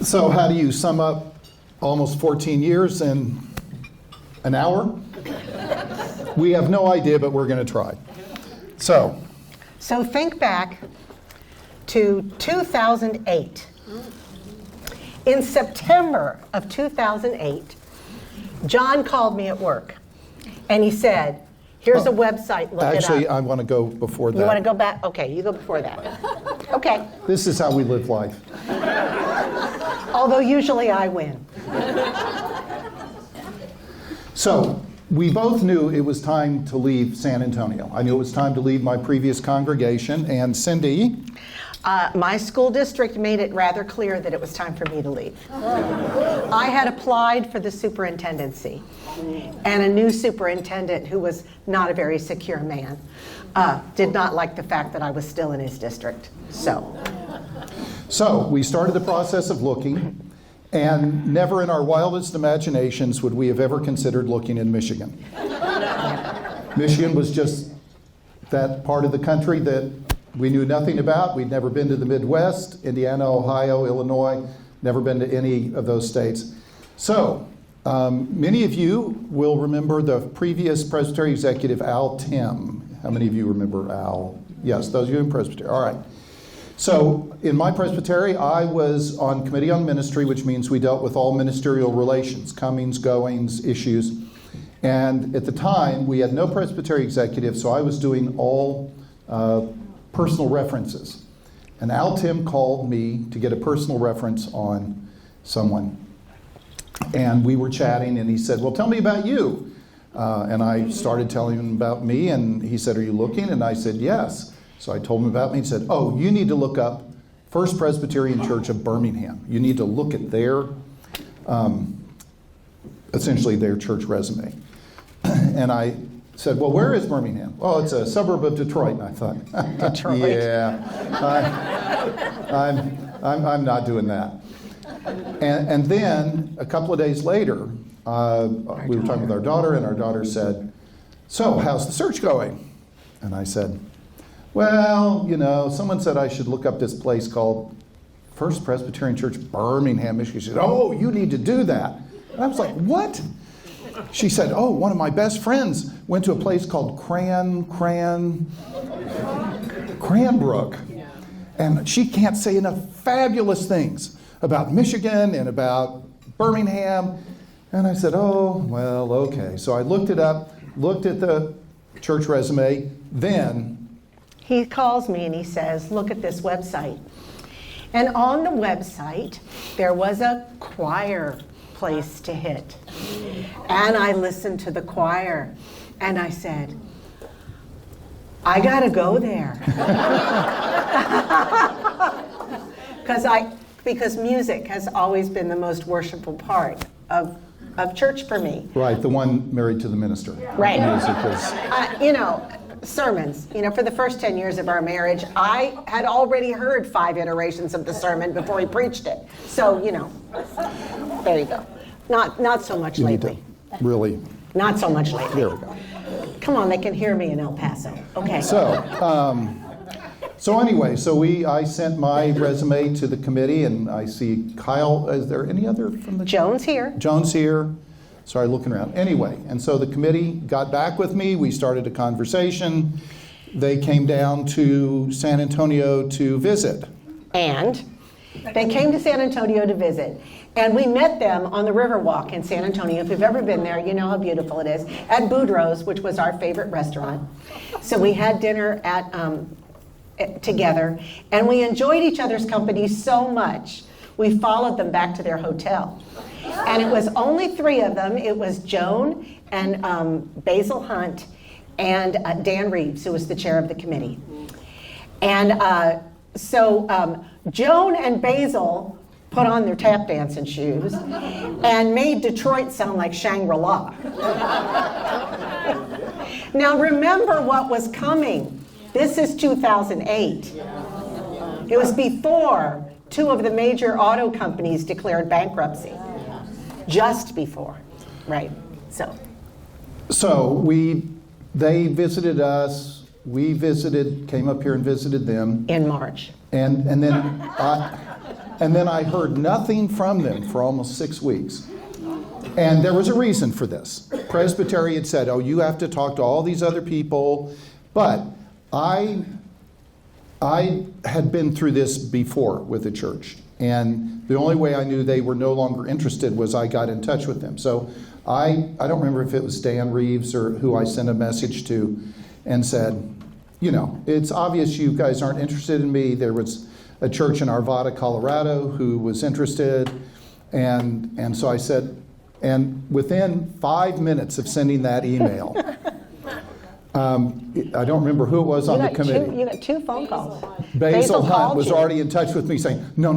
So how do you sum up almost 14 years in an hour? We have no idea, but we're going to try. So think back to 2008. In September of 2008, John called me at work, and he said, here's a website, look actually, it up. I want to go before that. You want to go back? Okay, you go before that. Okay. This is how we live life. Although usually I win. So we both knew it was time to leave San Antonio. I knew it was time to leave my previous congregation, and Cindy? My school district made it rather clear that it was time for me to leave. I had applied for the superintendency, and a new superintendent, who was not a very secure man, did not like the fact that I was still in his district. So we started the process of looking, and never in our wildest imaginations would we have ever considered looking in Michigan. Michigan was just that part of the country that we knew nothing about. We'd never been to the Midwest, Indiana, Ohio, Illinois, never been to any of those states. So many of you will remember the previous Presbytery executive, Al Tim. How many of you remember Al? Yes, those of you in Presbytery. All right. So in my presbytery, I was on Committee on Ministry, which means we dealt with all ministerial relations, comings, goings, issues. And at the time, we had no presbytery executive, so I was doing all personal references. And Al Tim called me to get a personal reference on someone. And we were chatting, and he said, well, tell me about you. And I started telling him about me, and he said, are you looking? And I said, yes. So I told him about me. He said, oh, you need to look up First Presbyterian Church of Birmingham. You need to look at their, essentially their church resume. And I said, well, where is Birmingham? Well, it's a suburb of Detroit. And I thought, Detroit? Yeah, I'm not doing that. And then a couple of days later, we were talking with our daughter, and our daughter said, so how's the search going? And I said, well, you know, someone said I should look up this place called First Presbyterian Church, Birmingham, Michigan. She said, oh, you need to do that. And I was like, what? She said, oh, one of my best friends went to a place called Cranbrook. And she can't say enough fabulous things about Michigan and about Birmingham. And I said, oh, well, okay. So I looked it up, looked at the church resume, then He calls me and he says, look at this website. And on the website, there was a choir place to hit. And I listened to the choir, and I said, I gotta go there. Because music has always been the most worshipful part of church for me. Right, the one married to the minister. Right. Music is... sermons. For the first 10 years of our marriage, I had already heard 5 iterations of the sermon before he preached it. So, there you go. Not so much lately. Really. Not so much lately. There we go. Come on, they can hear me in El Paso. Okay. So anyway, I sent my resume to the committee, and I see Kyle. Is there any other from the... Joan's here. Joan's here. Sorry, looking around. Anyway, and so the committee got back with me. We started a conversation. They came down to San Antonio to visit. And they came to San Antonio to visit. And we met them on the Riverwalk in San Antonio. If you've ever been there, you know how beautiful it is. At Boudreaux's, which was our favorite restaurant. So we had dinner together, and we enjoyed each other's company so much, we followed them back to their hotel. And it was only 3 of them. It was Joan and Basil Hunt and Dan Reeves, who was the chair of the committee. And so Joan and Basil put on their tap dancing shoes and made Detroit sound like Shangri-La. Now remember what was coming. This is 2008. It was before 2 of the major auto companies declared bankruptcy. Just before, right? So they visited us. We came up here and visited them in March. And then And then I heard nothing from them for almost 6 weeks. And there was a reason for this. Presbytery had said, oh, you have to talk to all these other people. But I had been through this before with the church. And the only way I knew they were no longer interested was I got in touch with them. So I don't remember if it was Dan Reeves or who I sent a message to and said, it's obvious you guys aren't interested in me. There was a church in Arvada, Colorado who was interested. And so I said, and within 5 minutes of sending that email, I don't remember who it was on the committee. You got 2 phone calls. Basil Hunt was already in touch with me saying, no.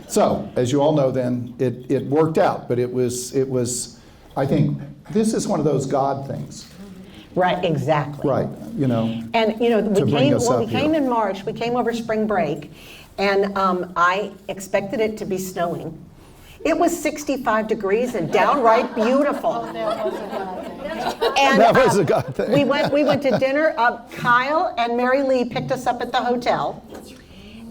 So, as you all know then, it worked out. But it was, I think, this is one of those God things. Right, exactly. Right, And, we came in March, we came over spring break, and I expected it to be snowing. It was 65 degrees and downright beautiful. And that was a God thing. we went to dinner. Kyle and Mary Lee picked us up at the hotel.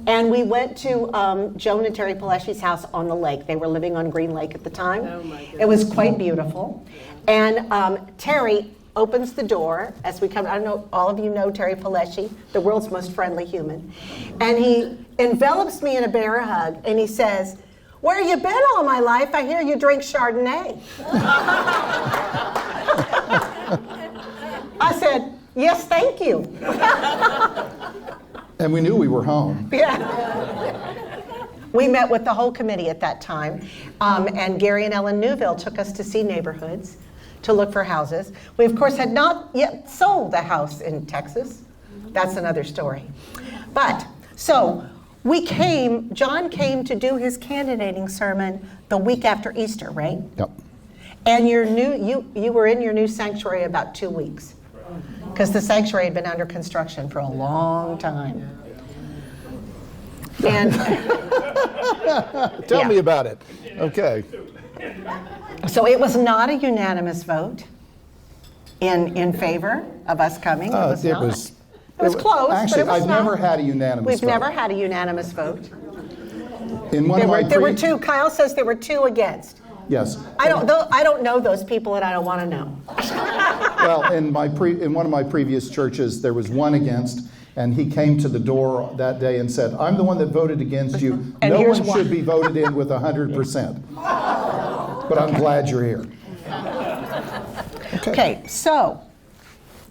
And we went to Joan and Terry Paleshi's house on the lake. They were living on Green Lake at the time. Oh my goodness. It was quite beautiful. And Terry opens the door as we come. I don't know, all of you know Terry Paleshi, the world's most friendly human. And he envelops me in a bear hug and he says, "Where you been all my life? I hear you drink Chardonnay." I said, "Yes, thank you." And we knew we were home. Yeah. We met with the whole committee at that time. And Gary and Ellen Newville took us to see neighborhoods, to look for houses. We, of course, had not yet sold a house in Texas. That's another story. But, so, John came to do his candidating sermon the week after Easter, right? Yep. And you were in your new sanctuary about 2 weeks, because the sanctuary had been under construction for a long time. And Tell me about it. Okay. so it was not a unanimous vote in favor of us coming. It was not. It was close, Actually, but it was I've not. never had a unanimous We've vote. never had a unanimous vote. In one of my There were 2. Kyle says there were 2 against. Yes. I don't know those people, and I don't want to know. Well, in one of my previous churches, there was 1 against, and he came to the door that day and said, "I'm the one that voted against you. And no here's one why." should be voted in with 100%. But I'm glad you're here." Okay, so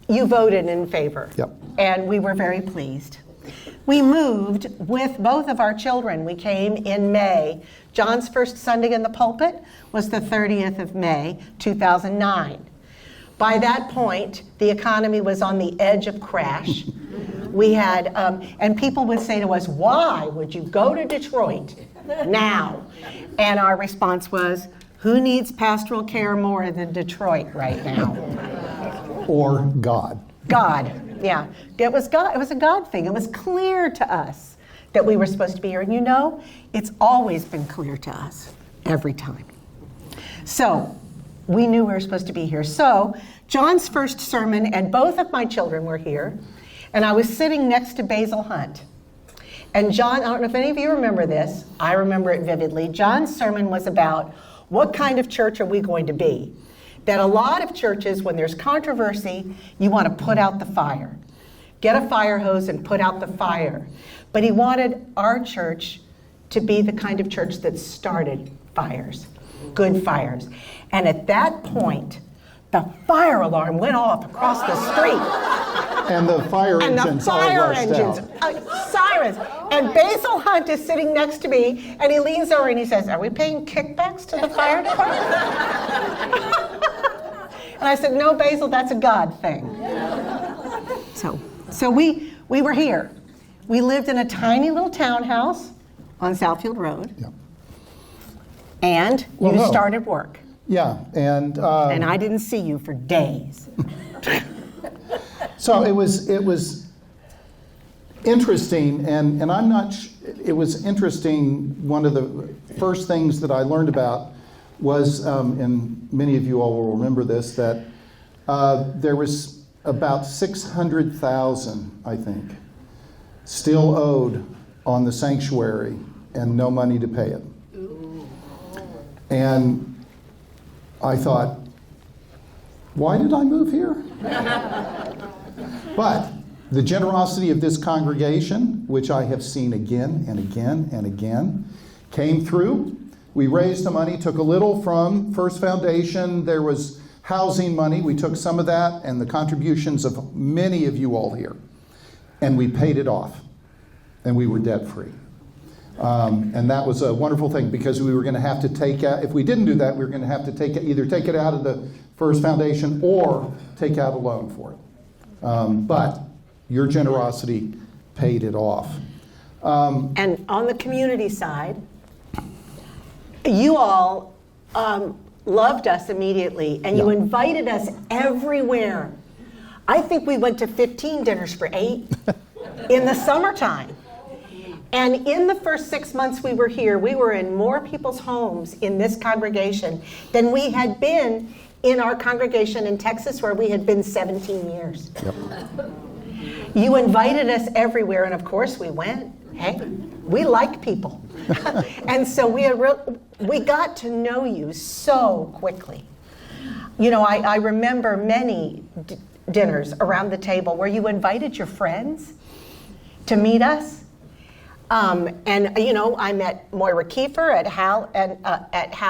you voted in favor. Yep. And we were very pleased. We moved with both of our children. We came in May. John's first Sunday in the pulpit was the 30th of May, 2009. By that point, the economy was on the edge of crash. We had, and people would say to us, "Why would you go to Detroit now?" And our response was, "Who needs pastoral care more than Detroit right now?" Or God. God, yeah. It was God. It was a God thing. It was clear to us that we were supposed to be here. And it's always been clear to us, every time. So, we knew we were supposed to be here. So, John's first sermon, and both of my children were here, and I was sitting next to Basil Hunt. And John, I don't know if any of you remember this, I remember it vividly. John's sermon was about what kind of church are we going to be? That a lot of churches, when there's controversy, you want to put out the fire. Get a fire hose and put out the fire. But he wanted our church to be the kind of church that started fires, good fires. And at that point, the fire alarm went off across the street. And the fire engines all rushed out. Sirens. And Basil Hunt is sitting next to me, and he leans over and he says, "Are we paying kickbacks to the fire department?" And I said, "No, Basil, that's a God thing." So we were here. We lived in a tiny little townhouse on Southfield Road. Yeah. And you started work. Yeah, and I didn't see you for days. so it was interesting, and I'm not. It was interesting. One of the first things that I learned about was, and many of you all will remember this, that there was about 600,000, I think, still owed on the sanctuary and no money to pay it. And I thought, why did I move here? But the generosity of this congregation, which I have seen again and again and again, came through. We raised the money, took a little from First Foundation. There was housing money. We took some of that and the contributions of many of you all here. And we paid it off. And we were debt-free. And that was a wonderful thing because we were going to have to take out, if we didn't do that, we were going to have to either take it out of the First Foundation or take out a loan for it. But your generosity paid it off. And on the community side, you all loved us immediately, and you invited us everywhere. I think we went to 15 dinners for 8 in the summertime. And in the first 6 months we were here, we were in more people's homes in this congregation than we had been in our congregation in Texas, where we had been 17 years. Yep. You invited us everywhere, and of course we went. Hey, we like people. And so we got to know you so quickly. You know, I remember many dinners around the table where you invited your friends to meet us. And you know, I met Moira Kiefer at Hal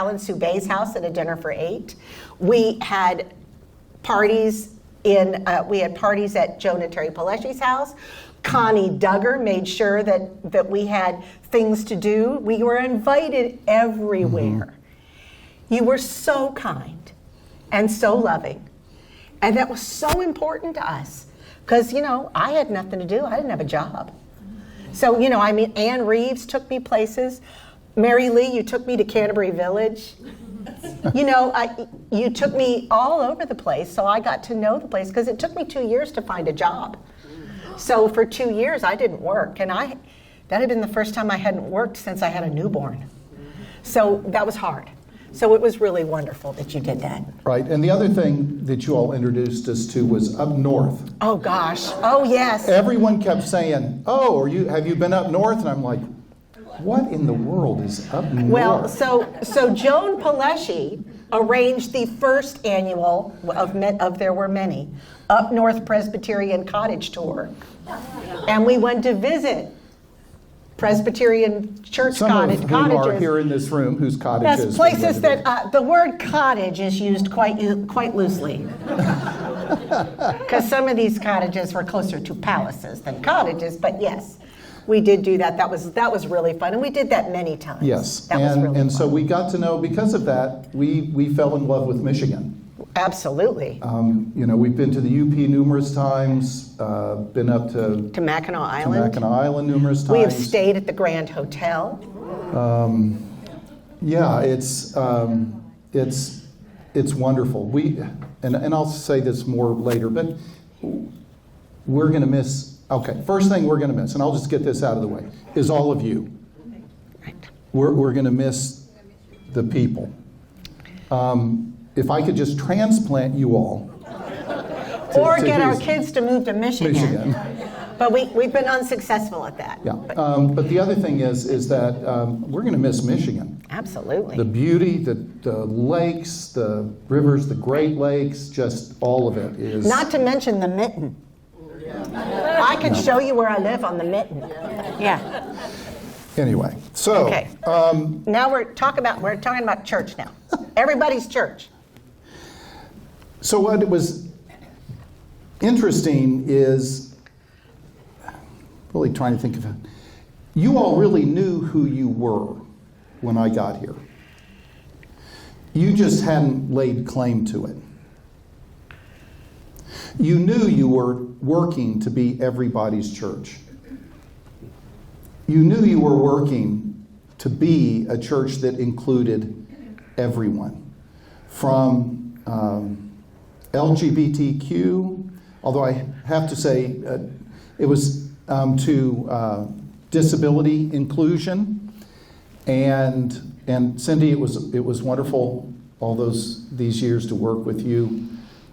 and Sue Bay's house at a dinner for 8. We had parties at Joan and Terry Paleshi's house. Connie Duggar made sure that we had things to do. We were invited everywhere. Mm-hmm. You were so kind and so loving. And that was so important to us because, you know, I had nothing to do. I didn't have a job. So, you know, I mean, Ann Reeves took me places. Mary Lee, you took me to Canterbury Village. You know, you took me all over the place, so I got to know the place because it took me 2 years to find a job. So for 2 years, I didn't work, and that had been the first time I hadn't worked since I had a newborn. So that was hard. So it was really wonderful that you did that. Right, and the other thing that you all introduced us to was up north. Oh gosh, oh yes. Everyone kept saying, "Oh, have you been up north?" And I'm like, "What in the world is up north?" Well, so Joan Paleshi arranged the first annual of There Were Many Up North Presbyterian Cottage Tour, and we went to visit Presbyterian church cottages. Some of whom are here in this room, whose cottages. That's places that the word cottage is used quite loosely, because some of these cottages were closer to palaces than cottages. But yes, we did do that. That was really fun, and we did that many times. Yes, that was really fun. So we got to know, because of that, we fell in love with Michigan. Absolutely. You know, we've been to the UP numerous times, been up to Mackinac Island. Numerous times. We have stayed at the Grand Hotel. Yeah, it's wonderful. And I'll say this more later, but we're going to miss. Okay, first thing we're going to miss, and I'll just get this out of the way, is all of you. Right. We're going to miss the people. If I could just transplant you all. Or get our kids to move to Michigan. But we've been unsuccessful at that. Yeah. But the other thing is that we're going to miss Michigan. Absolutely. The beauty, the lakes, the rivers, the Great Lakes, just all of it is. Not to mention the Mitten. I can show you where I live on the Mitten. Yeah. Anyway, so. Okay. Now we're talking about church now. Everybody's church. So what was interesting is, really trying to think of it, you all really knew who you were when I got here. You just hadn't laid claim to it. You knew you were working to be everybody's church. You knew you were working to be a church that included everyone, from LGBTQ, although I have to say it was to disability inclusion, and Cindy, it was wonderful all these years to work with you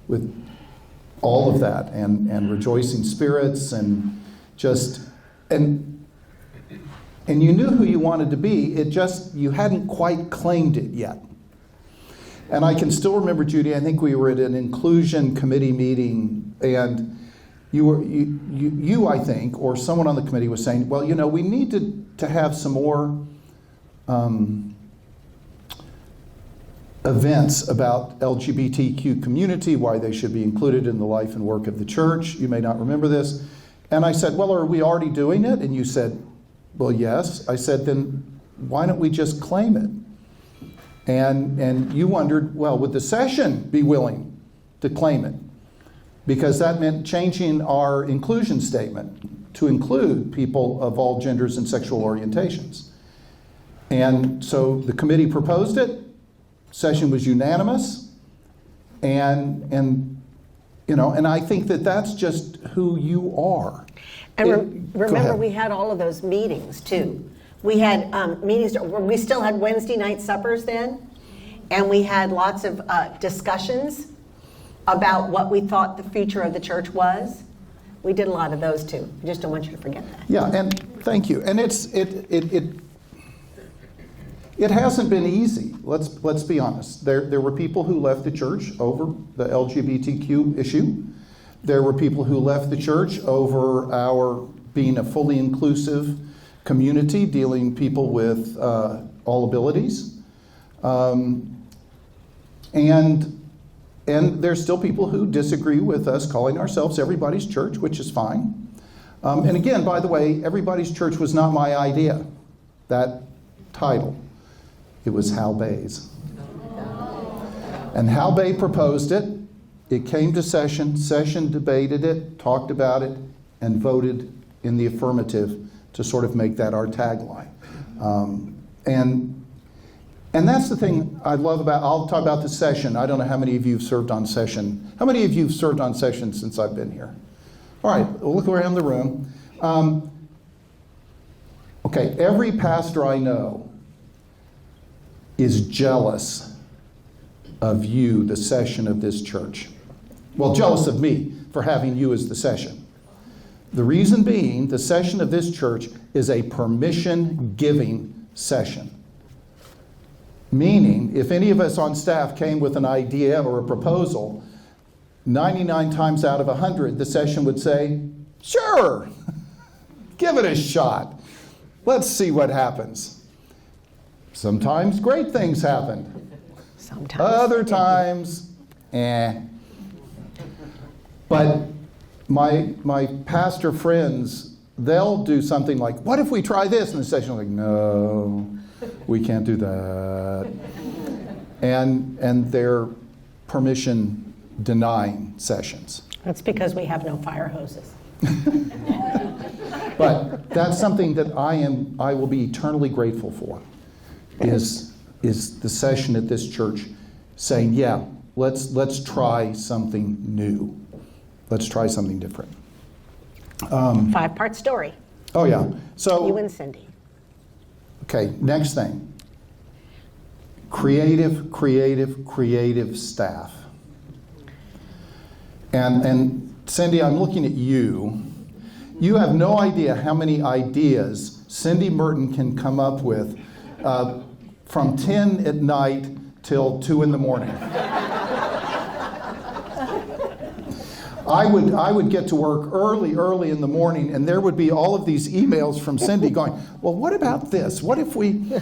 with all of that, and rejoicing spirits, and And you knew who you wanted to be, you hadn't quite claimed it yet. And I can still remember, Judy, I think we were at an inclusion committee meeting, and you I think, or someone on the committee was saying, well, we need to have some more events about LGBTQ community, why they should be included in the life and work of the church. You may not remember this. And I said, well, are we already doing it? And you said, well, yes. I said, then why don't we just claim it? And you wondered, well, would the session be willing to claim it? Because that meant changing our inclusion statement to include people of all genders and sexual orientations. And so the committee proposed it. Session was unanimous, and I think that's just who you are. And remember, we had all of those meetings too. We had meetings. We still had Wednesday night suppers then, and we had lots of discussions about what we thought the future of the church was. We did a lot of those too. I just don't want you to forget that. Yeah, and thank you. And it hasn't been easy. Let's be honest. There were people who left the church over the LGBTQ issue. There were people who left the church over our being a fully inclusive community, dealing people with all abilities. And there's still people who disagree with us calling ourselves Everybody's Church, which is fine. And again, by the way, Everybody's Church was not my idea, that title. It was Hal Bay's. And Hal Bay proposed it. It came to session. Session debated it, talked about it, and voted in the affirmative to sort of make that our tagline. And that's the thing I love about, I'll talk about the session. I don't know how many of you have served on session. How many of you have served on session since I've been here? All right, we'll look around the room. Okay, every pastor I know is jealous of you, the session of this church. Well, jealous of me for having you as the session. The reason being, the session of this church is a permission-giving session. Meaning, if any of us on staff came with an idea or a proposal, 99 times out of 100, the session would say, sure, give it a shot. Let's see what happens. Sometimes great things happen. Sometimes. Other times, But my pastor friends, they'll do something like, what if we try this? And the session will be like, no, we can't do that. And they're permission denying sessions. That's because we have no fire hoses. But that's something that I will be eternally grateful for, is the session at this church saying, yeah, let's try something new. Let's try something different. 5-part story. Oh yeah. So You and Cindy. okay, next thing. Creative staff. And Cindy, I'm looking at you. You have no idea how many ideas Cindy Merton can come up with from 10 at night till 2 in the morning. I would get to work early in the morning, and there would be all of these emails from Cindy going, well, what about this? What if we...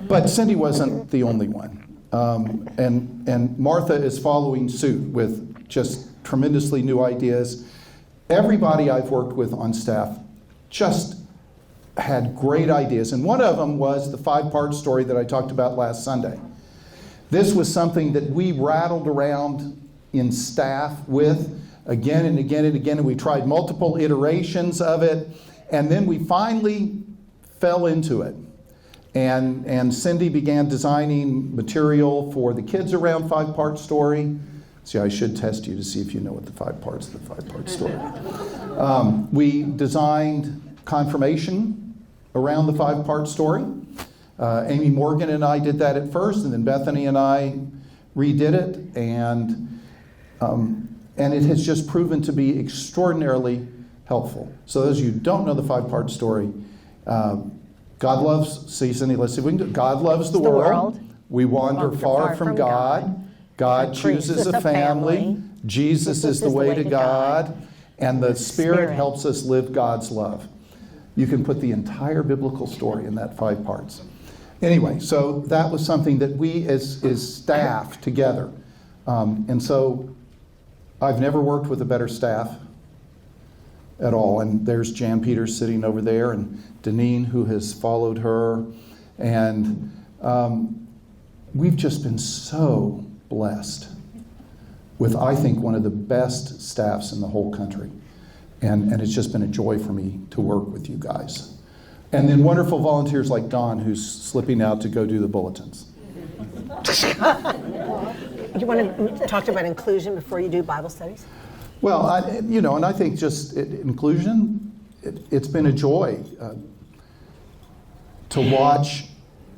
But Cindy wasn't the only one. And Martha is following suit with just tremendously new ideas. Everybody I've worked with on staff just had great ideas. And one of them was the 5-part story that I talked about last Sunday. This was something that we rattled around in staff with again and again and again, and we tried multiple iterations of it, and then we finally fell into it. And Cindy began designing material for the kids around 5-part story. See, I should test you to see if you know what the 5 parts of the 5-part story. We designed confirmation around the 5-part story. Amy Morgan and I did that at first, and then Bethany and I redid it, and it has just proven to be extraordinarily helpful. So those of you who don't know the 5-part story, God loves, see, Cindy, let's see if we can do, God loves the world. We wander far from God. God chooses a family. Jesus is the way to God. And the Spirit helps us live God's love. You can put the entire biblical story in that 5 parts. Anyway, so that was something that we as staff together. And so I've never worked with a better staff at all. And there's Jan Peters sitting over there, and Deneen, who has followed her. And we've just been so blessed with, I think, one of the best staffs in the whole country. And it's just been a joy for me to work with you guys. And then wonderful volunteers like Don, who's slipping out to go do the bulletins. You want to talk about inclusion before you do Bible studies? Well, and I think just inclusion, it's been a joy to watch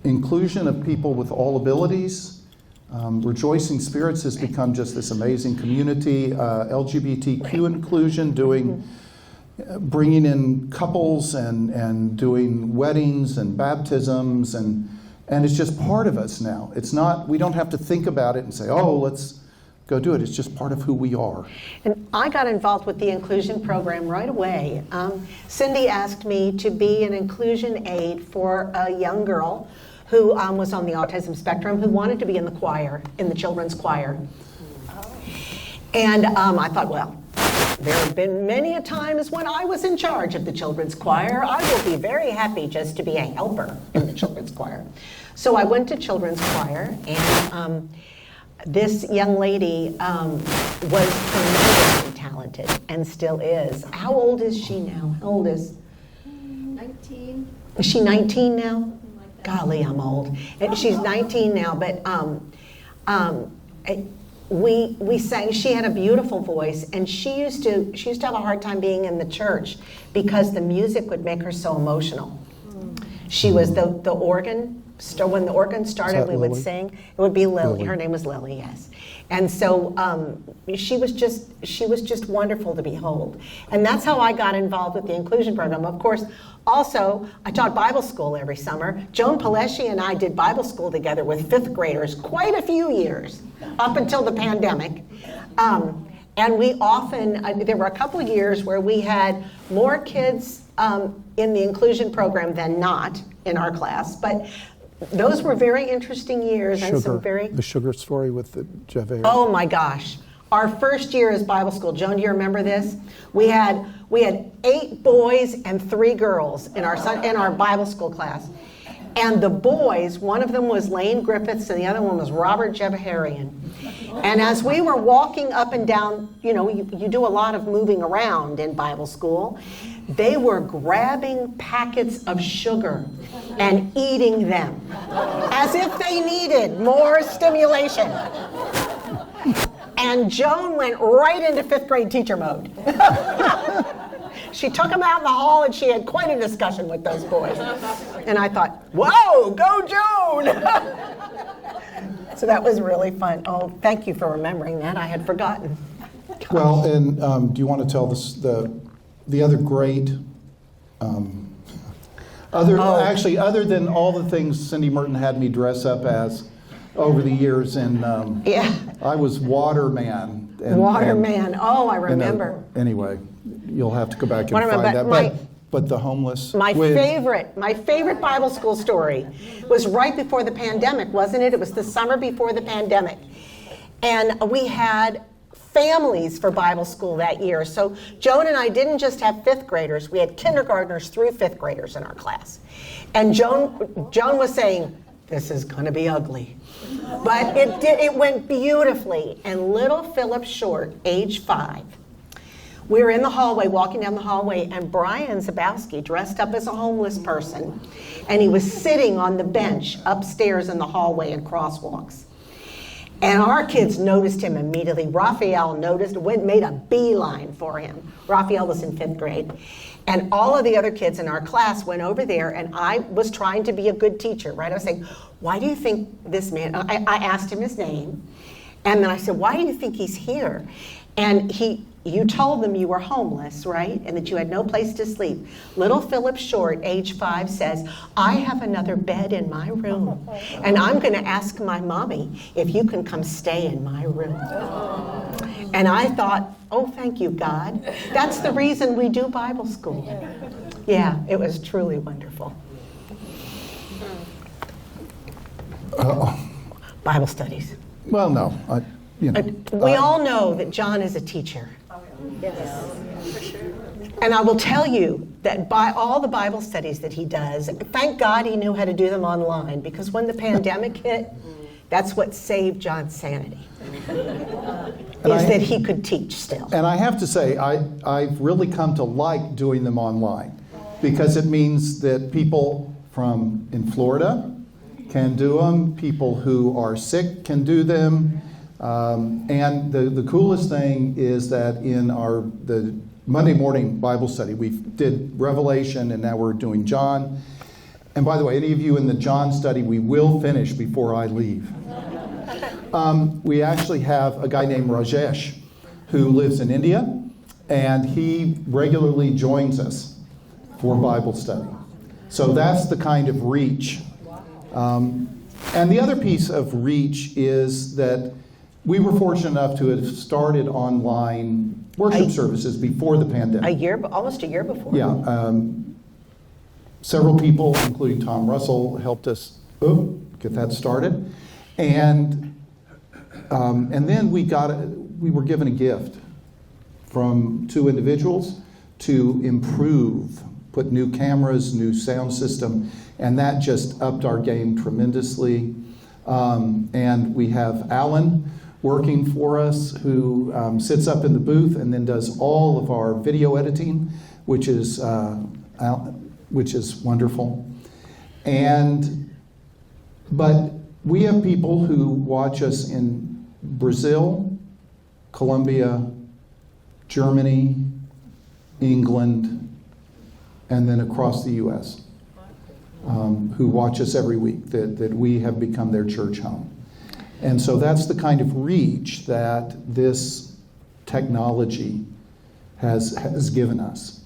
inclusion of people with all abilities. Rejoicing Spirits has become just this amazing community. LGBTQ inclusion, bringing in couples and doing weddings and baptisms, and it's just part of us now. It's not, we don't have to think about it and say, oh, let's go do it. It's just part of who we are. And I got involved with the inclusion program right away. Cindy asked me to be an inclusion aide for a young girl who was on the autism spectrum, who wanted to be in the choir, in the children's choir. And I thought, well, there have been many a times when I was in charge of the children's choir. I will be very happy just to be a helper in the children's choir. So I went to children's choir, and this young lady was tremendously talented and still is. How old is she now? How old is? 19. Is she 19 now? Golly, I'm old. And she's 19 now, but we sang. She had a beautiful voice, and she used to have a hard time being in the church because the music would make her so emotional. She was the organ. So when the organ started, we would sing. It would be Lily. Her name was Lily, yes. And so she was just wonderful to behold. And that's how I got involved with the inclusion program. Of course, also, I taught Bible school every summer. Joan Palesci and I did Bible school together with 5th graders quite a few years, up until the pandemic. And we often, there were a couple of years where we had more kids in the inclusion program than not in our class. But those were very interesting years. And some the sugar story with the Javert. Oh my gosh. Our first year as Bible school, Joan, do you remember this? We had 8 boys and 3 girls in our Bible school class. And the boys, one of them was Lane Griffiths and the other one was Robert Jebaharian. And as we were walking up and down, you do a lot of moving around in Bible school, they were grabbing packets of sugar and eating them as if they needed more stimulation. And Joan went right into 5th grade teacher mode. She took them out in the hall and she had quite a discussion with those boys. And I thought, whoa, go Joan! So that was really fun. Oh, thank you for remembering that. I had forgotten. Gosh. Well, and do you want to tell the other great, other than all the things Cindy Merton had me dress up as over the years, and I was Waterman. Oh, I remember. Anyway, you'll have to go back and find that. But the homeless. My favorite Bible school story was right before the pandemic, wasn't it? It was the summer before the pandemic. And we had families for Bible school that year. So Joan and I didn't just have 5th graders, we had kindergartners through 5th graders in our class. And Joan was saying, this is going to be ugly. But it went beautifully. And little Philip Short, age 5, we were in the hallway, walking down the hallway, and Brian Zabowski, dressed up as a homeless person, and he was sitting on the bench upstairs in the hallway in crosswalks. And our kids noticed him immediately. Raphael noticed, made a beeline for him. Raphael was in 5th grade. And all of the other kids in our class went over there, and I was trying to be a good teacher, right? I was saying, why do you think this man, I asked him his name, and then I said, why do you think he's here? And he you told them you were homeless, right? And that you had no place to sleep. Little Philip Short, age 5, says, I have another bed in my room, and I'm going to ask my mommy if you can come stay in my room. And I thought, oh, thank you, God. That's the reason we do Bible school. Yeah, it was truly wonderful. Bible studies. Well, no. We all know that John is a teacher. And I will tell you that by all the Bible studies that he does, thank God he knew how to do them online, because when the pandemic hit, that's what saved John's sanity, is that he could teach still. And I have to say, I've really come to like doing them online, because it means that people from in Florida can do them, people who are sick can do them. And the coolest thing is that in the Monday morning Bible study, we did Revelation and now we're doing John. And by the way, any of you in the John study, we will finish before I leave. We actually have a guy named Rajesh who lives in India, and he regularly joins us for Bible study. So that's the kind of reach. And the other piece of reach is that we were fortunate enough to have started online worship services before the pandemic. Almost a year before. Yeah. Several people, including Tom Russell, helped us get that started. And then we were given a gift from 2 individuals to improve, put new cameras, new sound system, and that just upped our game tremendously. And we have Alan working for us, who sits up in the booth and then does all of our video editing, which is wonderful. But we have people who watch us in Brazil, Colombia, Germany, England, and then across the U.S., who watch us every week, that we have become their church home. And so that's the kind of reach that this technology has given us.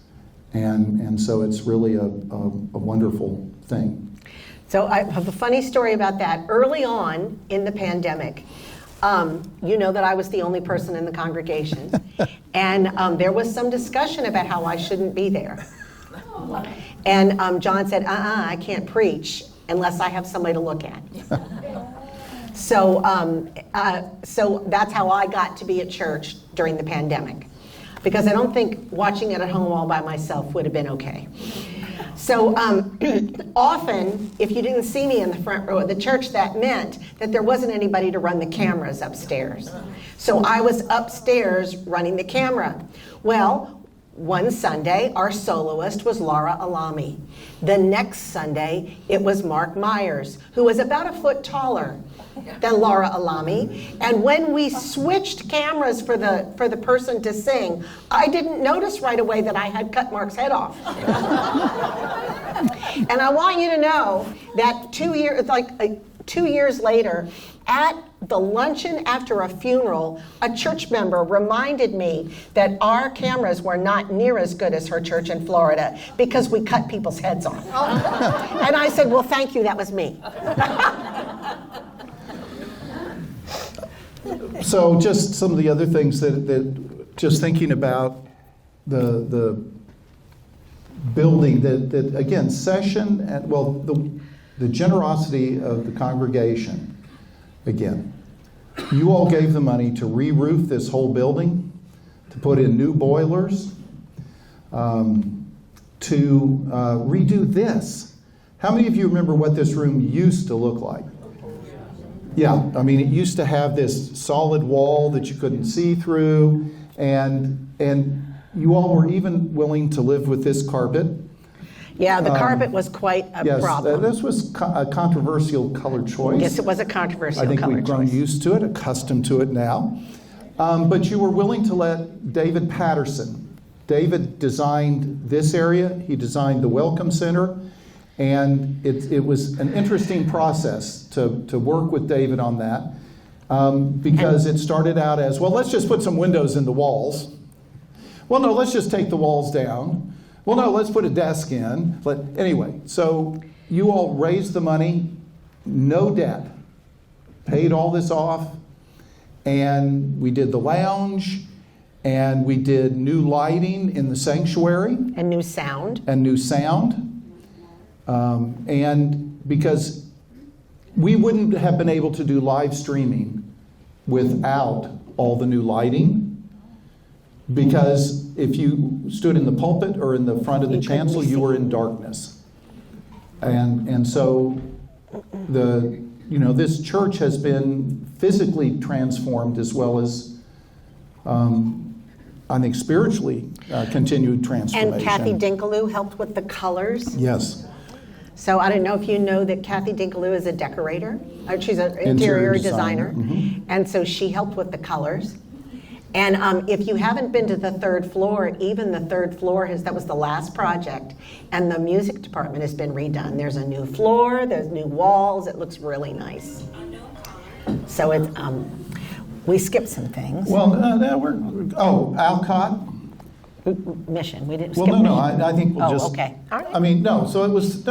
And so it's really a wonderful thing. So I have a funny story about that. Early on in the pandemic, you know that I was the only person in the congregation. And there was some discussion about how I shouldn't be there. And John said, I can't preach unless I have somebody to look at. So that's how I got to be at church during the pandemic, because I don't think watching it at home all by myself would have been okay. So often, if you didn't see me in the front row of the church, that meant that there wasn't anybody to run the cameras upstairs. So I was upstairs running the camera. Well, one Sunday, our soloist was Laura Alami. The next Sunday, it was Mark Myers, who was about a foot taller than Laura Alami. And when we switched cameras for the person to sing, I didn't notice right away that I had cut Mark's head off. And I want you to know that 2 years later, at the luncheon after a funeral, a church member reminded me that our cameras were not near as good as her church in Florida because we cut people's heads off. And I said, well, thank you, that was me. So just some of the other things that just thinking about the building, that again, session, and well, the generosity of the congregation. Again, you all gave the money to re-roof this whole building, to put in new boilers, to redo this. How many of you remember what this room used to look like? Yeah, I mean, it used to have this solid wall that you couldn't see through, and you all were even willing to live with this carpet. Yeah, the carpet was quite a problem. Yes, this was a controversial color choice. Yes, it was a controversial color choice. I think we've grown used to it, accustomed to it now. But you were willing to let David Patterson. David designed this area. He designed the Welcome Center. And it was an interesting process to work with David on that, because it started out as, well, let's just put some windows in the walls. well, no, let's just take the walls down. Well, no, let's put a desk in. Anyway, so you all raised the money, no debt, paid all this off, and we did the lounge, and we did new lighting in the sanctuary. And new sound. And because we wouldn't have been able to do live streaming without all the new lighting, because if you stood in the pulpit or in the front of the chancel, you were in darkness. And so this church has been physically transformed as well as I think spiritually continued transformation. And Kathy Dinkaloo helped with the colors. Yes. So I don't know if you know that Kathy Dinkaloo is a decorator. She's an interior designer. Mm-hmm. And so she helped with the colors. And if you haven't been to the third floor, even the third floor that was the last project, and the music department has been redone. There's a new floor, there's new walls, it looks really nice. So it's, we skipped some things. Well, Alcott. Mission, we didn't Well, skip no, mission. I think we'll just. Okay, all right. I mean, no, so it was,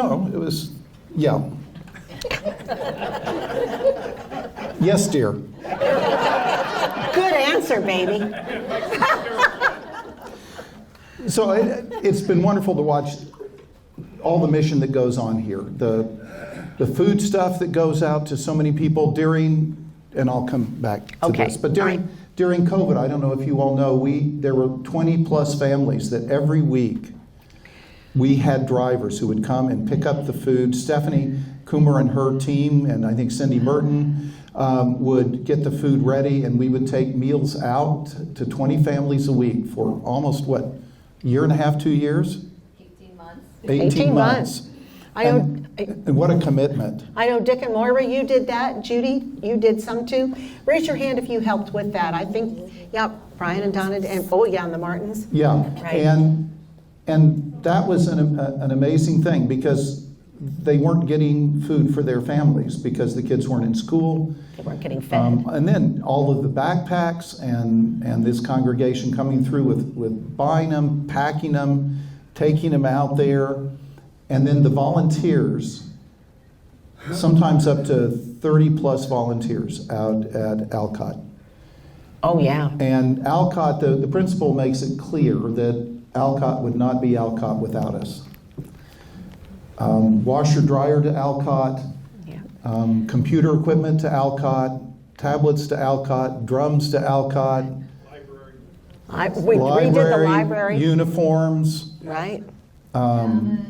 yeah. Yes, dear. Good answer, baby. So it's been wonderful to watch all the mission that goes on here. The food stuff that goes out to so many people during, and I'll come back to this, but during COVID, I don't know if you all know, there were 20 plus families that every week we had drivers who would come and pick up the food. Stephanie Coomer and her team, and I think Cindy Merton, would get the food ready, and we would take meals out to 20 families a week for almost, year and a half, 2 years? 18 months. 18 months. And what a commitment. I know Dick and Moira, you did that. Judy, you did some too. Raise your hand if you helped with that. I think, yeah, Brian and Donna, and the Martins. Yeah, Right. and that was an amazing thing because they weren't getting food for their families because the kids weren't in school. They weren't getting fed. And then all of the backpacks and this congregation coming through with buying them, packing them, taking them out there. And then the volunteers, sometimes up to 30 plus volunteers out at Alcott. Oh, yeah. And Alcott, the principal makes it clear that Alcott would not be Alcott without us. Washer dryer to Alcott, Yeah. computer equipment to Alcott, tablets to Alcott, drums to Alcott, We redid the library. uniforms, Right.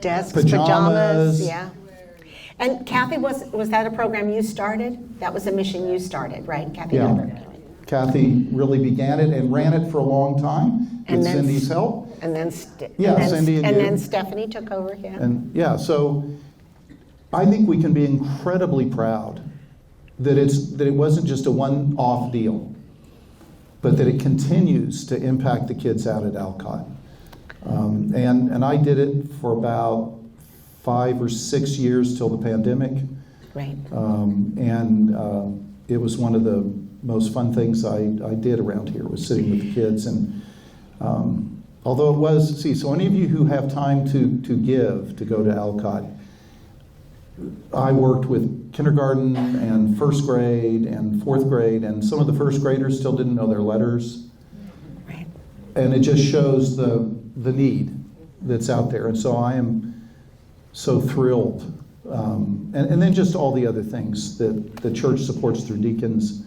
Desks, pajamas. yeah. And Kathy, was that a program you started? That was a mission you started, right? Kathy Yeah. Hubbard. Kathy really began it and ran it for a long time with then Cindy's help. And then, Cindy and you. then Stephanie took over, yeah. And so I think we can be incredibly proud that it wasn't just a one-off deal, but that it continues to impact the kids out at Alcott. And I did it for about 5 or 6 years till the pandemic. Right. It was one of the most fun things I did around here, was sitting with the kids. And although it was, so any of you who have time to give, to go to Alcott, I worked with kindergarten and first grade and fourth grade, and some of the first graders still didn't know their letters. Right. And it just shows the need that's out there. And so I am so thrilled. And then just all the other things that the church supports through deacons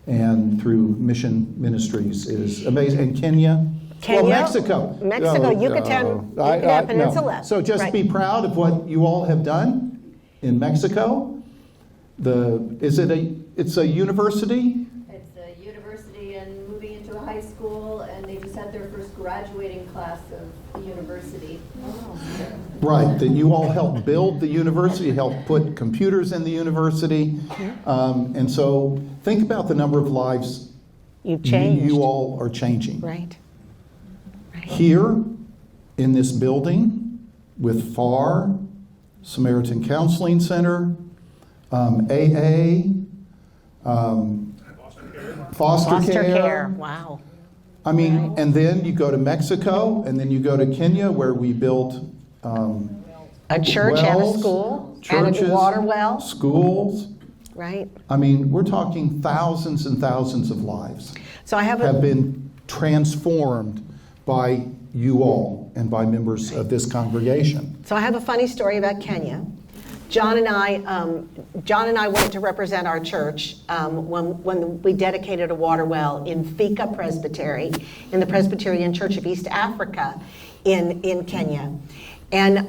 and through mission ministries is amazing. And Kenya. Well, Mexico. Yucatan Peninsula. No. So just Right. be proud of what you all have done in Mexico. It's a university? It's a university and moving into a high school, and they just had their first graduating class of the university. Right, that you all helped build the university, helped put computers in the university. And so think about the number of lives You've changed. you all are changing. Right. Here in this building with FAR, Samaritan Counseling Center, AA, foster care. Wow. I mean, and then you go to Mexico, and then you go to Kenya, where we built A church and a wells, school churches, and a water well, schools. right? I mean, we're talking thousands and thousands of lives So I have have a, been transformed by you all and by members of this congregation. so I have a funny story about Kenya. John and I went to represent our church when we dedicated a water well in Thika Presbytery, in the Presbyterian Church of East Africa in Kenya. And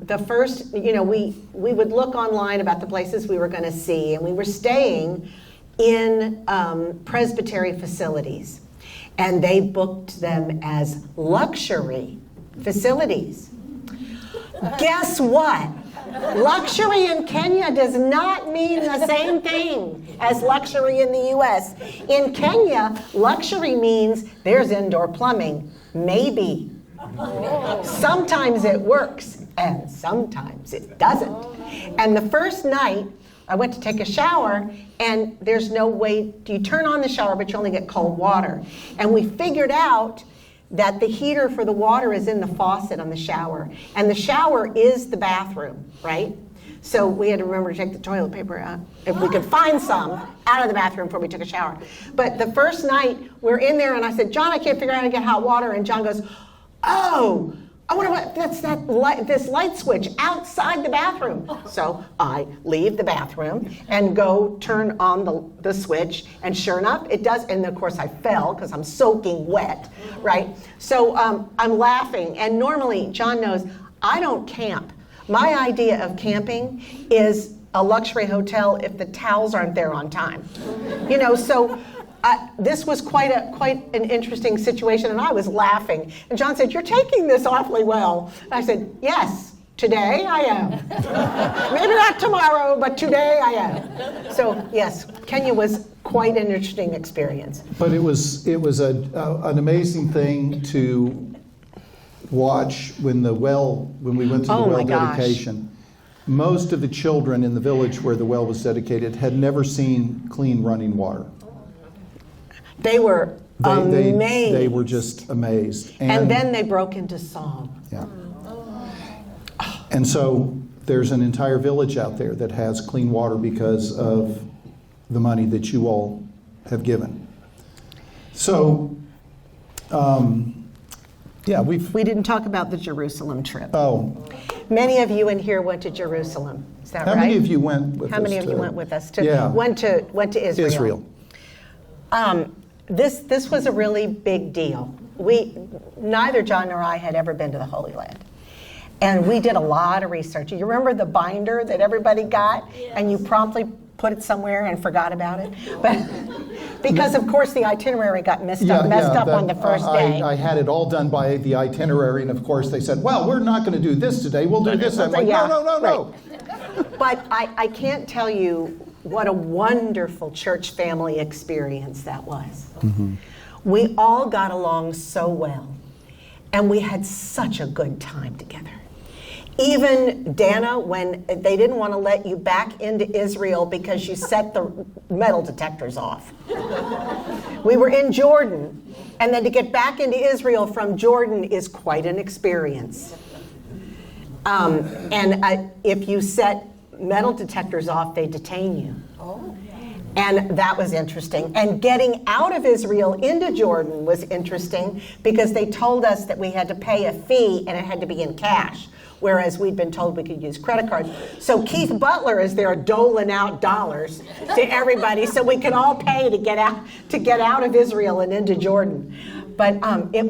the first, we would look online about the places we were going to see, and we were staying in presbytery facilities. And they booked them as luxury facilities. Guess what? Luxury in Kenya does not mean the same thing as luxury in the US. In Kenya, luxury means there's indoor plumbing, maybe. Sometimes it works, and sometimes it doesn't. And the first night, I went to take a shower, and there's no way, you turn on the shower, but you only get cold water. And we figured out that the heater for the water is in the faucet on the shower. And the shower is the bathroom, right? So we had to remember to take the toilet paper out, if we could find some, out of the bathroom before we took a shower. But the first night, we're in there, and I said, John, I can't figure out how to get hot water. And John goes, oh, I wonder what, that's this light switch outside the bathroom. So I leave the bathroom and go turn on the switch, and sure enough, it does. And of course I fell because I'm soaking wet, right? So I'm laughing, and normally, John knows, I don't camp. My idea of camping is a luxury hotel if the towels aren't there on time. So this was quite an interesting situation, and I was laughing. And John said, you're taking this awfully well. And I said, yes, today I am. Maybe not tomorrow, but today I am. So yes, Kenya was quite an interesting experience. But it was an amazing thing to watch when we went to the well dedication. Most of the children in the village where the well was dedicated had never seen clean running water. They were amazed. They were just amazed. And then they broke into song. Yeah. And so there's an entire village out there that has clean water because of the money that you all have given. So, we didn't talk about the Jerusalem trip. Oh. Many of you in here went to Jerusalem. Is that right? How many of you went with us? How many of you went with us went to Israel? This was a really big deal. Neither John nor I had ever been to the Holy Land. And we did a lot of research. You remember the binder that everybody got? Yes. And you promptly put it somewhere and forgot about it? But because, of course, the itinerary got messed up on the first day. I had it all done by the itinerary, and of course they said, well, we're not going to do this today. We'll do this. I'm like, no. Right. But I can't tell you what a wonderful church family experience that was. Mm-hmm. We all got along so well, and we had such a good time together. Even Dana, when they didn't want to let you back into Israel because you set the metal detectors off. We were in Jordan, and then to get back into Israel from Jordan is quite an experience. If you set metal detectors off, they detain you. Oh. And that was interesting. And getting out of Israel into Jordan was interesting because they told us that we had to pay a fee and it had to be in cash, whereas we'd been told we could use credit cards. So Keith Butler is there doling out dollars to everybody so we can all pay to get out of Israel and into Jordan. But it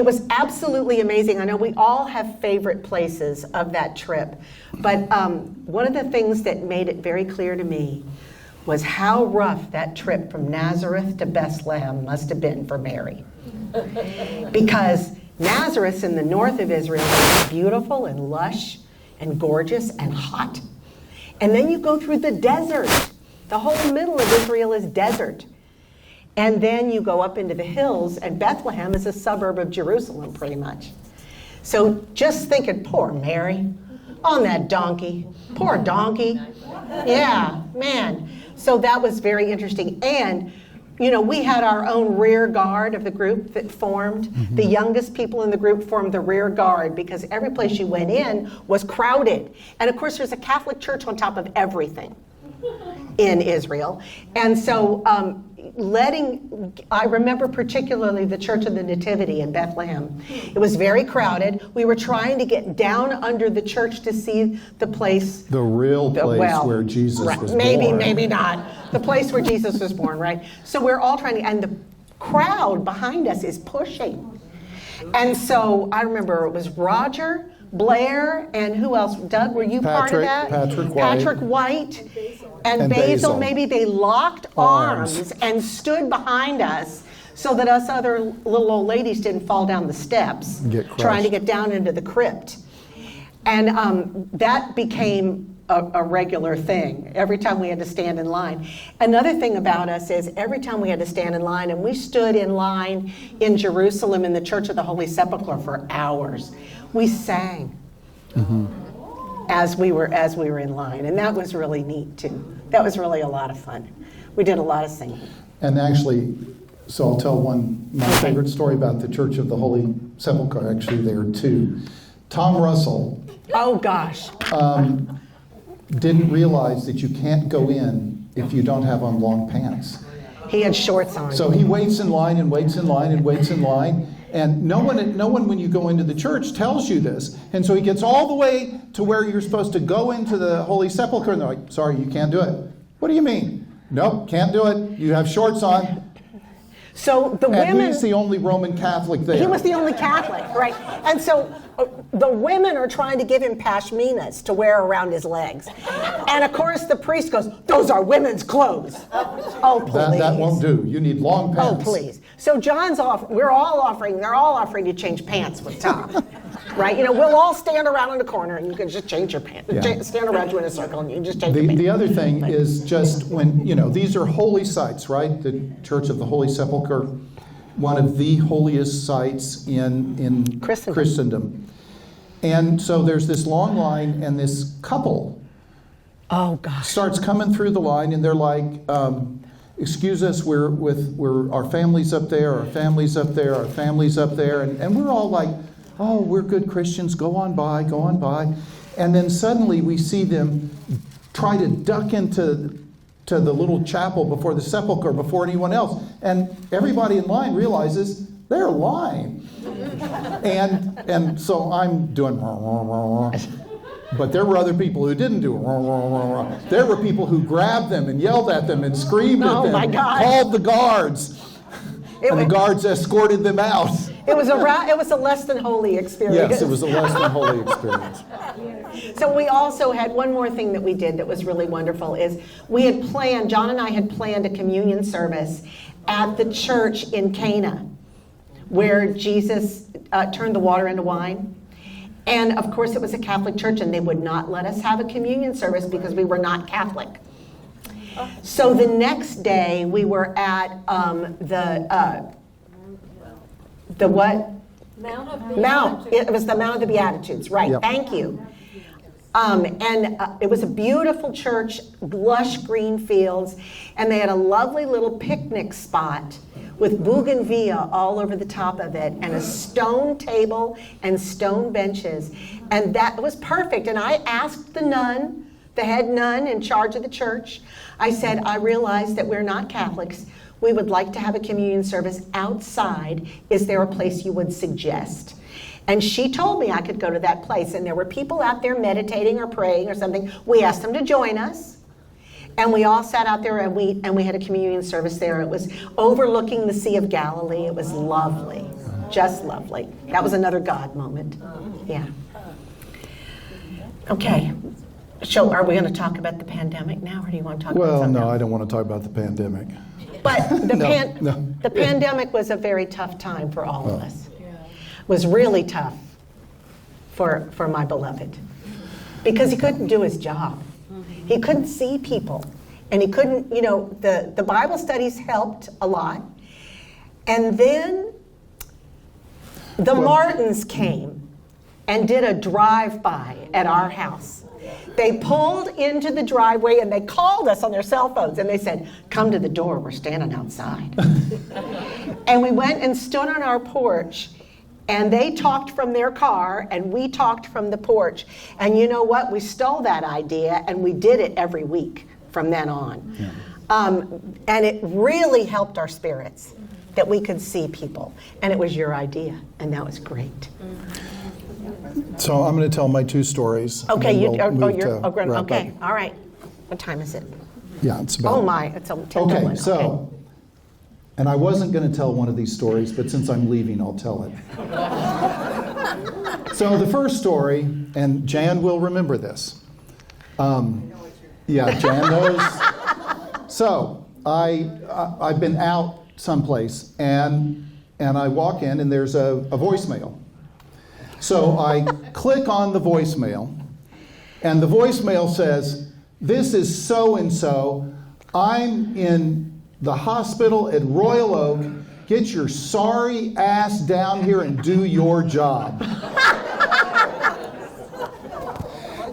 was absolutely amazing. I know we all have favorite places of that trip, but one of the things that made it very clear to me was how rough that trip from Nazareth to Bethlehem must have been for Mary. Because Nazareth in the north of Israel is beautiful and lush and gorgeous and hot. And then you go through the desert. The whole middle of Israel is desert. And then you go up into the hills, and Bethlehem is a suburb of Jerusalem, pretty much. So just thinking, poor Mary, on that donkey. Poor donkey. Yeah, man. So that was very interesting. And we had our own rear guard of the group that formed. Mm-hmm. The youngest people in the group formed the rear guard because every place you went in was crowded. And of course, there's a Catholic church on top of everything in Israel. And so I remember particularly the Church of the Nativity in Bethlehem. It was very crowded. We were trying to get down under the church to see the place. The real place where Jesus was born. Maybe not. The place where Jesus was born, right? So we're all trying to, and the crowd behind us is pushing. And so I remember it was Roger, Blair, and who else? Doug, were you part of that? Patrick White. And Basil. Maybe they locked arms and stood behind us so that us other little old ladies didn't fall down the steps trying to get down into the crypt. And that became a regular thing every time we had to stand in line. Another thing about us is every time we had to stand in line, and we stood in line in Jerusalem in the Church of the Holy Sepulchre for hours, we sang as we were in line, and that was really neat too. That was really a lot of fun. We did a lot of singing. And actually, so I'll tell my favorite story about the Church of the Holy Sepulchre. Actually, there are two. Tom Russell. Oh gosh. Didn't realize that you can't go in if you don't have on long pants. He had shorts on. So he waits in line and waits in line and waits in line. And no one when you go into the church tells you this. And so he gets all the way to where you're supposed to go into the Holy Sepulchre, and they're like, sorry, you can't do it. What do you mean? Nope, can't do it. You have shorts on. So the women... And he's the only Roman Catholic there. He was the only Catholic, right? And so the women are trying to give him pashminas to wear around his legs. And of course the priest goes, those are women's clothes. Oh, please. That won't do. You need long pants. Oh, please. So they're all offering to change pants with Tom. Right? We'll all stand around in the corner and you can just change your pants. Yeah. Stand around you in a circle and you can just change your pants. The other thing is just when, these are holy sites, right? The Church of the Holy Sepulchre, one of the holiest sites in Christendom. And so there's this long line, and this couple starts coming through the line, and they're like, excuse us, we're our family's up there, our family's up there, our family's up there, and we're all like, oh, we're good Christians, go on by. And then suddenly we see them try to duck into the little chapel before the sepulchre, before anyone else. And everybody in line realizes they're lying. And so I'm doing but there were other people who didn't do it. There were people who grabbed them and yelled at them and screamed at them. My God. Called the guards. And the guards escorted them out. It was a less than holy experience. Yes, it was a less than holy experience. So we also had one more thing that we did that was really wonderful is John and I had planned a communion service at the church in Cana where Jesus turned the water into wine. And of course it was a Catholic church and they would not let us have a communion service because we were not Catholic. So the next day we were at the what? It was the Mount of the Beatitudes, right? Yep. Thank you. It was a beautiful church, lush green fields, and they had a lovely little picnic spot with bougainvillea all over the top of it, and a stone table and stone benches, and that was perfect. And I asked the head nun in charge of the church, I said, I realize that we're not Catholics. We would like to have a communion service outside. Is there a place you would suggest? And she told me I could go to that place. And there were people out there meditating or praying or something. We asked them to join us. And we all sat out there and we had a communion service there. It was overlooking the Sea of Galilee. It was lovely, just lovely. That was another God moment. Yeah. Okay. So are we going to talk about the pandemic now, or do you want to talk about something else? I don't want to talk about the pandemic. But the No. pandemic was a very tough time for all of us. It was really tough for my beloved because he couldn't do his job. He couldn't see people, and he couldn't, the Bible studies helped a lot. And then the Martins came and did a drive-by at our house. They pulled into the driveway and they called us on their cell phones and they said, "Come to the door, we're standing outside." And we went and stood on our porch, and they talked from their car and we talked from the porch. And you know what? We stole that idea and we did it every week from then on. Yeah. And it really helped our spirits that we could see people. And it was your idea, and that was great. So I'm going to tell my 2 stories. and Okay, then we'll move to wrap up. okay, all right. What time is it? Yeah, it's about. Oh my, it's 10 to 1. Okay, so, and I wasn't going to tell one of these stories, but since I'm leaving, I'll tell it. So the first story, and Jan will remember this. Yeah, Jan knows. So I've been out someplace, and I walk in, and there's a voicemail. So I click on the voicemail, and the voicemail says, "This is so-and-so. I'm in the hospital at Royal Oak. Get your sorry ass down here and do your job."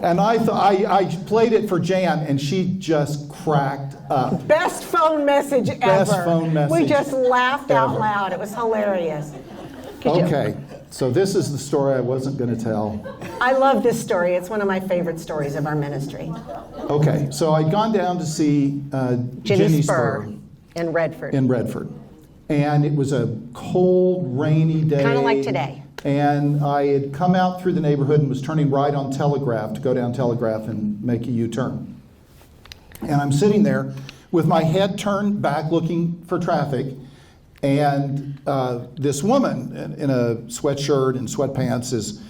And I played it for Jan, and she just cracked up. Best phone message ever. Best phone message We just laughed out ever. loud. It was hilarious. Could you- Okay, so this is the story I wasn't going to tell. I love this story. It's one of my favorite stories of our ministry. Okay, so I'd gone down to see Ginny Spur in Redford. in Redford. And it was a cold, rainy day. Kinda like today. And I had come out through the neighborhood and was turning right on Telegraph to go down Telegraph and make a U-turn. And I'm sitting there with my head turned back looking for traffic. And this woman in a sweatshirt and sweatpants is,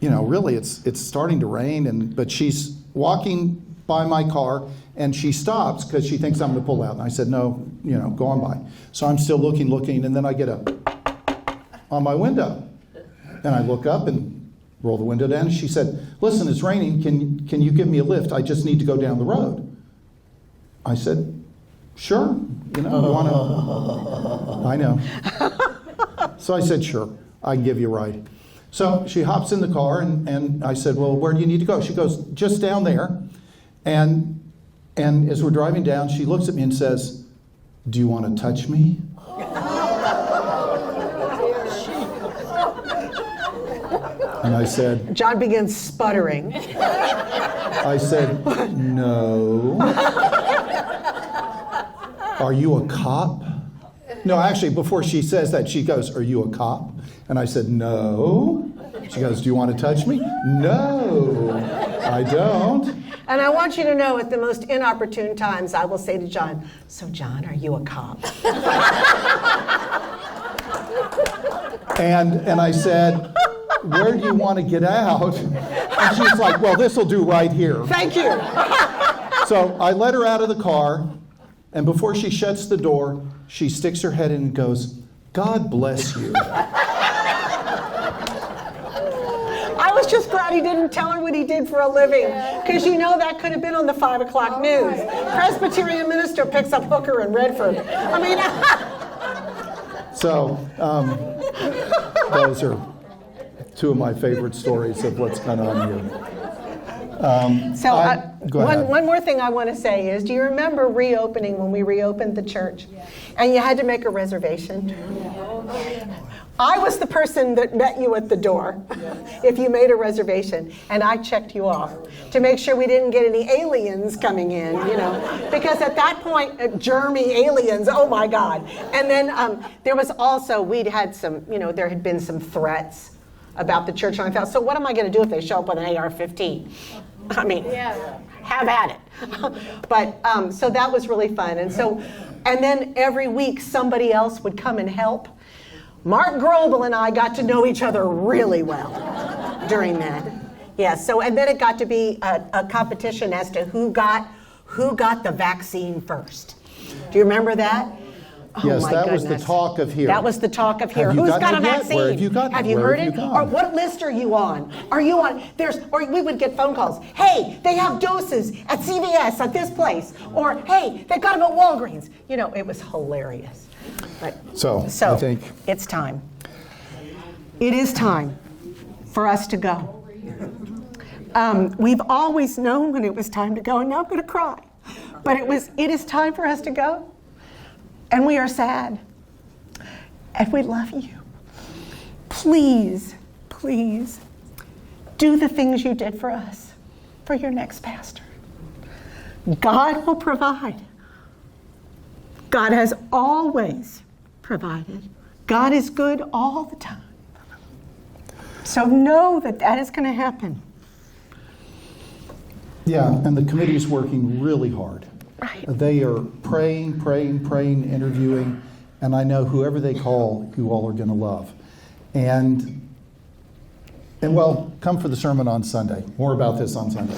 really it's starting to rain, but she's walking by my car and she stops because she thinks I'm going to pull out. And I said, "No, go on by." So I'm still looking, and then I get a on my window. And I look up and roll the window down, and she said, "Listen, it's raining. Can you give me a lift? I just need to go down the road." I said, "Sure. You want to?" I know. So I said, "Sure, I can give you a ride." So she hops in the car, and I said, "Well, where do you need to go?" She goes, "Just down there." And as we're driving down, she looks at me and says, "Do you want to touch me?" And I said, John begins sputtering. I said, "No." "Are you a cop?" No, actually, before she says that, she goes, "Are you a cop?" And I said, "No." She goes, "Do you want to touch me?" "No, I don't." And I want you to know, at the most inopportune times, I will say to John, "So John, are you a cop?" And I said, "Where do you want to get out?" And she's like, "Well, this will do right here." Thank you. So I let her out of the car, and before she shuts the door, she sticks her head in and goes, "God bless you." I was just glad he didn't tell her what he did for a living, because that could have been on the 5 o'clock news. Presbyterian minister picks up hooker in Redford. I mean, So those are 2 of my favorite stories of what's gone on here. Go ahead. one more thing I want to say is, do you remember reopening, when we reopened the church and you had to make a reservation? I was the person that met you at the door if you made a reservation, and I checked you off to make sure we didn't get any aliens coming in, because at that point, germy aliens, oh my God. And then there was also, we'd had some, there had been some threats about the church, and I thought, so what am I going to do if they show up with an AR-15? I mean, have at it. But so that was really fun. And then every week somebody else would come and help. Mark Grobel and I got to know each other really well during that. Yeah, and then it got to be a competition as to who got the vaccine first. Do you remember that? Oh, Yes, my that was the goodness. talk of here. That was the talk of here. Have you Who's gotten got a it yet? vaccine? Where have you gotten it? Have you Where heard have it? you gone? Or what list are you on? Or we would get phone calls. Hey, they have doses at CVS at this place. Or hey, they've got them at Walgreens. It was hilarious. But, So I think it's time. It is time for us to go. We've always known when it was time to go, and now I'm going to cry. But it is time for us to go. And we are sad. And we love you. Please, please, do the things you did for us, for your next pastor. God will provide. God has always provided. God is good all the time. So know that that is going to happen. Yeah, and the committee is working really hard. Right. They are praying, interviewing, and I know whoever they call, you all are going to love. And well, come for the sermon on Sunday. More about this on Sunday.